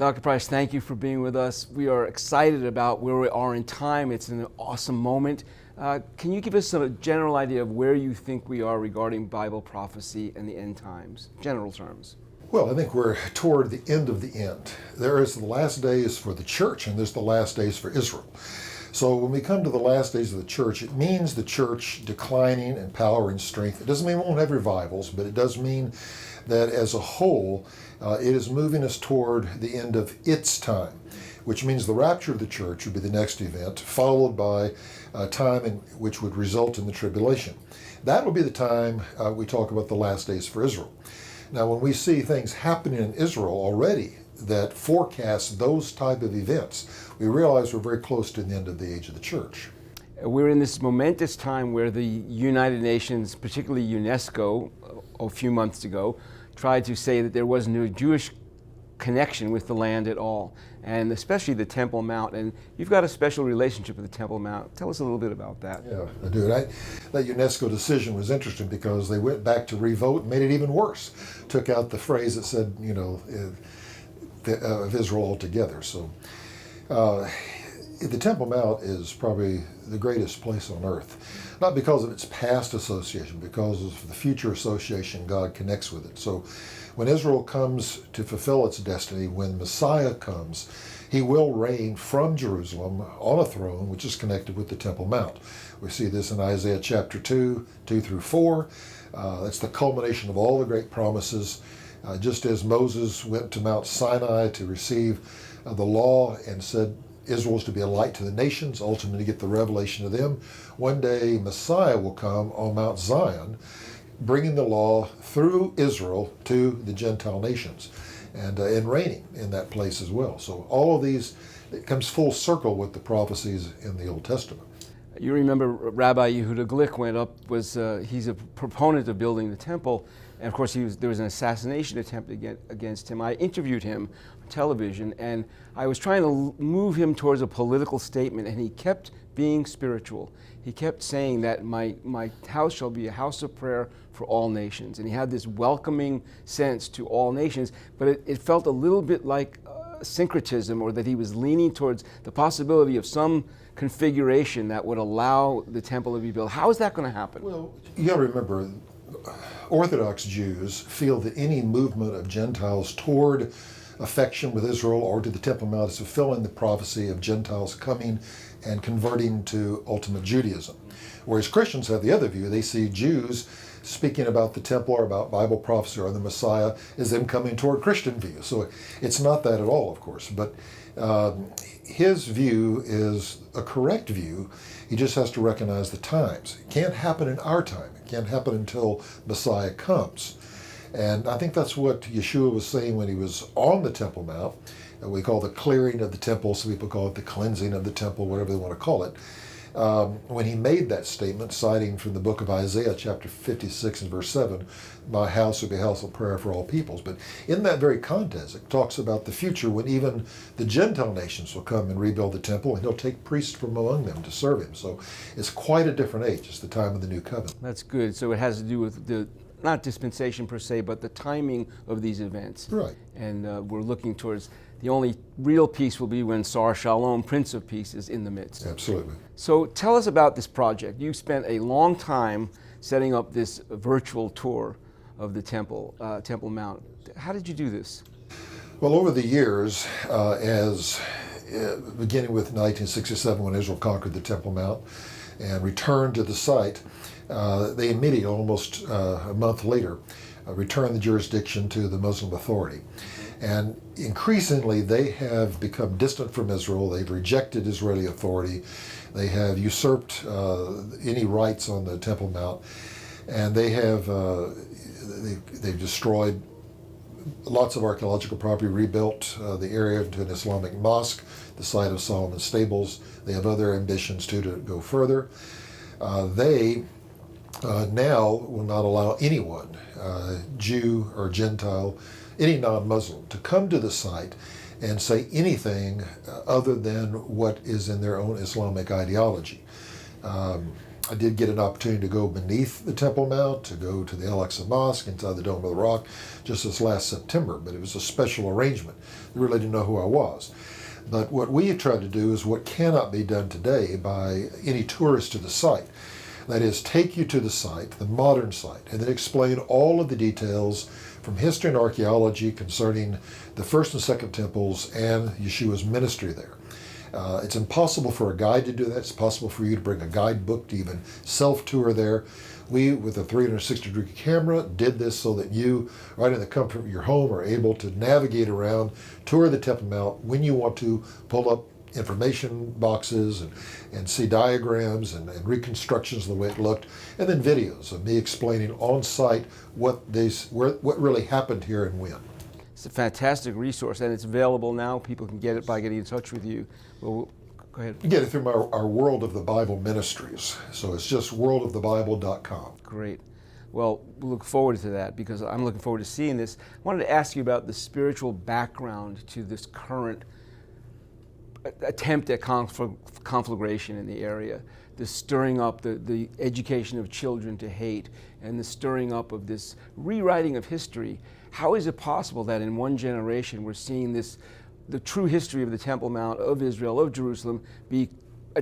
Dr. Price, thank you for being with us. We are excited about where we are in time. It's an awesome moment. Can you give us a general idea of where you think we are regarding Bible prophecy and the end times, general terms? Well, I think we're toward the end of the end. There is the last days for the church, and there's the last days for Israel. So when we come to the last days of the church, it means the church declining in power and strength. It doesn't mean we won't have revivals, but it does mean that as a whole, it is moving us toward the end of its time, which means the rapture of the church would be the next event, followed by a time which would result in the tribulation. That will be the time we talk about the last days for Israel. Now, when we see things happening in Israel already that forecast those type of events, we realize we're very close to the end of the age of the church. We're in this momentous time where the United Nations, particularly UNESCO, a few months ago, tried to say that there was no Jewish connection with the land at all, and especially the Temple Mount. And you've got a special relationship with the Temple Mount. Tell us a little bit about that. Yeah, I do. That UNESCO decision was interesting because they went back to revote and made it even worse. Took out the phrase that said, of Israel altogether. So the Temple Mount is probably the greatest place on earth, not because of its past association, because of the future association God connects with it. So when Israel comes to fulfill its destiny, when Messiah comes, he will reign from Jerusalem on a throne which is connected with the Temple Mount. We see this in Isaiah chapter 2 through 4. That's the culmination of all the great promises. Just as Moses went to Mount Sinai to receive the law and said Israel is to be a light to the nations, ultimately to get the revelation of them, one day Messiah will come on Mount Zion, bringing the law through Israel to the Gentile nations and reigning in that place as well. So all of these, it comes full circle with the prophecies in the Old Testament. You remember Rabbi Yehuda Glick he's a proponent of building the temple, and of course there was an assassination attempt against him. I interviewed him on television, and I was trying to move him towards a political statement, and he kept being spiritual. He kept saying that my house shall be a house of prayer for all nations, and he had this welcoming sense to all nations, but it felt a little bit like syncretism, or that he was leaning towards the possibility of some configuration that would allow the temple to be built. How is that going to happen? Well, you got to remember, Orthodox Jews feel that any movement of Gentiles toward affection with Israel or to the Temple Mount is fulfilling the prophecy of Gentiles coming and converting to ultimate Judaism. Whereas Christians have the other view. They see Jews speaking about the temple or about Bible prophecy or the Messiah as them coming toward Christian view. So it's not that at all, of course. But his view is a correct view. He just has to recognize the times. It can't happen in our time. It can't happen until Messiah comes. And I think that's what Yeshua was saying when he was on the Temple Mount. We call the clearing of the temple, some people call it the cleansing of the temple, whatever they want to call it. When he made that statement, citing from the book of Isaiah, chapter 56 and verse 7, my house will be a house of prayer for all peoples. But in that very context, it talks about the future when even the Gentile nations will come and rebuild the temple, and he'll take priests from among them to serve him. So it's quite a different age. It's the time of the new covenant. That's good. So it has to do with not dispensation per se, but the timing of these events. Right. And we're looking towards the only real peace will be when Sar Shalom, Prince of Peace, is in the midst. Absolutely. So tell us about this project. You spent a long time setting up this virtual tour of the Temple Mount. How did you do this? Well, over the years, beginning with 1967 when Israel conquered the Temple Mount and returned to the site, they immediately, almost a month later, returned the jurisdiction to the Muslim Authority. And increasingly, they have become distant from Israel. They've rejected Israeli authority. They have usurped any rights on the Temple Mount, and they have they've destroyed lots of archaeological property, rebuilt the area into an Islamic mosque, the site of Solomon's Stables. They have other ambitions too to go further. They now will not allow anyone, Jew or Gentile, any non-Muslim, to come to the site and say anything other than what is in their own Islamic ideology. I did get an opportunity to go beneath the Temple Mount, to go to the Al-Aqsa Mosque, inside the Dome of the Rock, just this last September, but it was a special arrangement. They really didn't know who I was. But what we tried to do is what cannot be done today by any tourist to the site. That is, take you to the site, the modern site, and then explain all of the details from history and archaeology concerning the first and second temples and Yeshua's ministry there. It's impossible for a guide to do that. It's possible for you to bring a guidebook to even self-tour there. We, with a 360-degree camera, did this so that you, right in the comfort of your home, are able to navigate around, tour the Temple Mount when you want to, pull up information boxes and see diagrams and reconstructions of the way it looked, and then videos of me explaining on site what really happened here and when. It's a fantastic resource, and it's available now. People can get it by getting in touch with you. Well, go ahead. You get it through our World of the Bible Ministries. So it's just worldofthebible.com. Great. Well, we'll look forward to that because I'm looking forward to seeing this. I wanted to ask you about the spiritual background to this current attempt at conflagration in the area, the stirring up, the education of children to hate, and the stirring up of this rewriting of history. How is it possible that in one generation we're seeing this, the true history of the Temple Mount, of Israel, of Jerusalem, be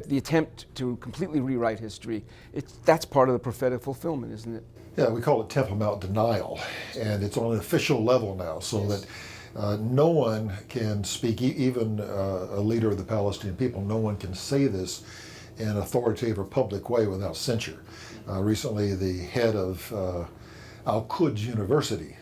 the attempt to completely rewrite history? That's part of the prophetic fulfillment, isn't it? Yeah, we call it Temple Mount denial, and it's on an official level now, so Yes. that no one can speak, even a leader of the Palestinian people, no one can say this in an authoritative or public way without censure. Recently, the head of Al-Quds University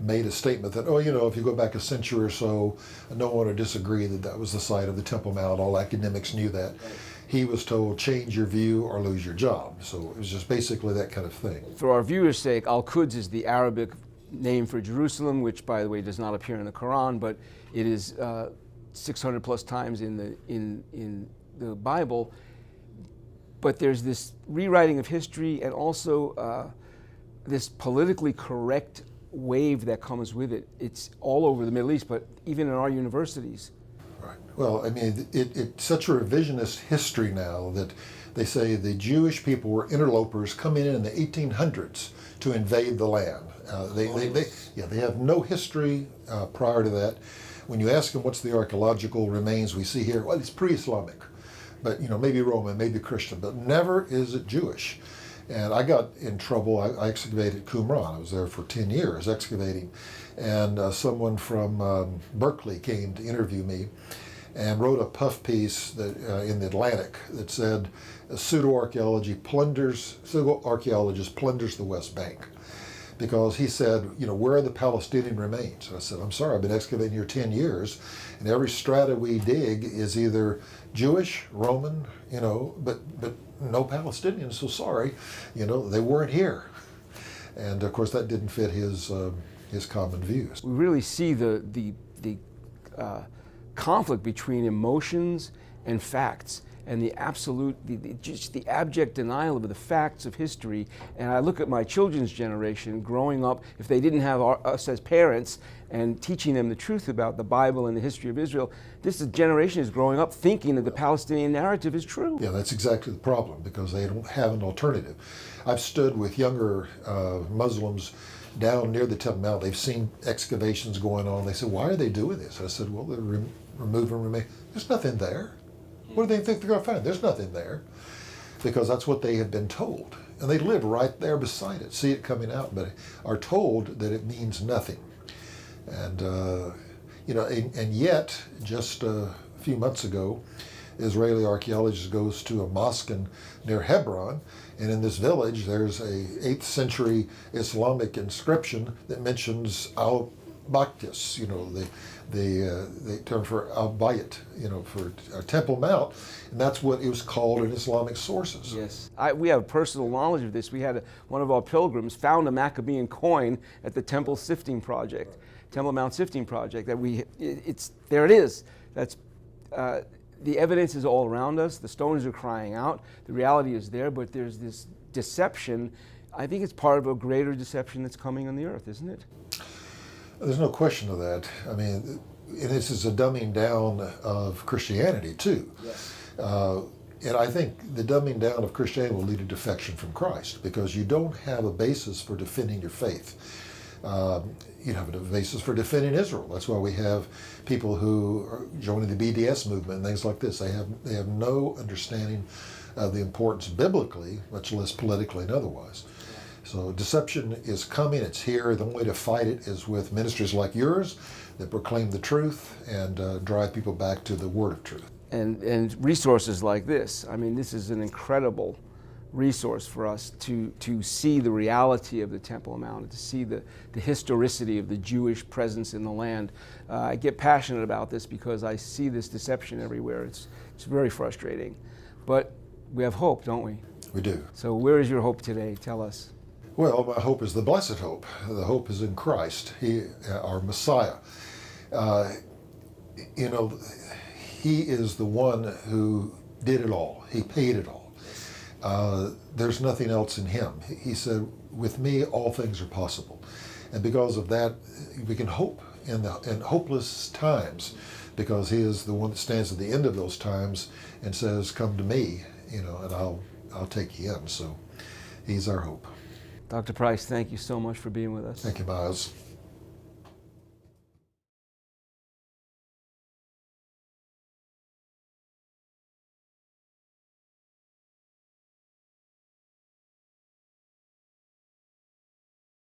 made a statement that, if you go back a century or so, no one would disagree that was the site of the Temple Mount. All academics knew that. Right. He was told, change your view or lose your job. So it was just basically that kind of thing. For our viewers' sake, Al-Quds is the Arabic name for Jerusalem, which, by the way, does not appear in the Quran, but it is 600 plus times in the Bible. But there's this rewriting of history and also this politically correct wave that comes with it. It's all over the Middle East, but even in our universities. Right. Well, I mean, it's such a revisionist history now that they say the Jewish people were interlopers coming in the 1800s to invade the land. They have no history prior to that. When you ask them what's the archaeological remains we see here, well, it's pre-Islamic, but maybe Roman, maybe Christian, but never is it Jewish. And I got in trouble. I excavated Qumran. I was there for 10 years excavating. And someone from Berkeley came to interview me and wrote a puff piece in the Atlantic that said, pseudo-archaeologist plunders the West Bank. Because he said, where are the Palestinian remains? And I said, I'm sorry, I've been excavating here 10 years, and every strata we dig is either Jewish, Roman, but no Palestinians, so sorry, they weren't here. And of course that didn't fit his common views. We really see the conflict between emotions and facts, and the absolute, just the abject denial of the facts of history. And I look at my children's generation growing up, if they didn't have us as parents and teaching them the truth about the Bible and the history of Israel, this generation is growing up thinking that the Palestinian narrative is true. Yeah, that's exactly the problem, because they don't have an alternative. I've stood with younger Muslims down near the Temple Mount. They've seen excavations going on. They said, why are they doing this? I said, well, they're removing remains. There's nothing there. What do they think they're going to find? There's nothing there, because that's what they had been told. And they live right there beside it, see it coming out, but are told that it means nothing. And, and yet, just a few months ago, Israeli archaeologist goes to a mosque near Hebron, and in this village there's a 8th century Islamic inscription that mentions al-Baqtis, the term for al-Bayt, for Temple Mount, and that's what it was called in Islamic sources. Yes, we have personal knowledge of this. We had one of our pilgrims found a Maccabean coin at the Temple Mount Sifting Project. There it is. That's the evidence is all around us. The stones are crying out. The reality is there, but there's this deception. I think it's part of a greater deception that's coming on the earth, isn't it? There's no question of that. I mean, and this is a dumbing down of Christianity too. Yes. And I think the dumbing down of Christianity will lead to defection from Christ, because you don't have a basis for defending your faith. You have a basis for defending Israel. That's why we have people who are joining the BDS movement and things like this. They have no understanding of the importance biblically, much less politically and otherwise. So deception is coming, it's here. The only way to fight it is with ministries like yours that proclaim the truth and drive people back to the word of truth. And resources like this. I mean, this is an incredible resource for us to see the reality of the Temple Mount, to see the historicity of the Jewish presence in the land. I get passionate about this because I see this deception everywhere. It's very frustrating. But we have hope, don't we? We do. So where is your hope today? Tell us. Well, my hope is the blessed hope. The hope is in Christ, He, our Messiah. He is the one who did it all. He paid it all. There's nothing else in Him. He said, with me, all things are possible. And because of that, we can hope in hopeless times, because He is the one that stands at the end of those times and says, come to me, and I'll take you in. So He's our hope. Dr. Price, thank you so much for being with us. Thank you, Miles.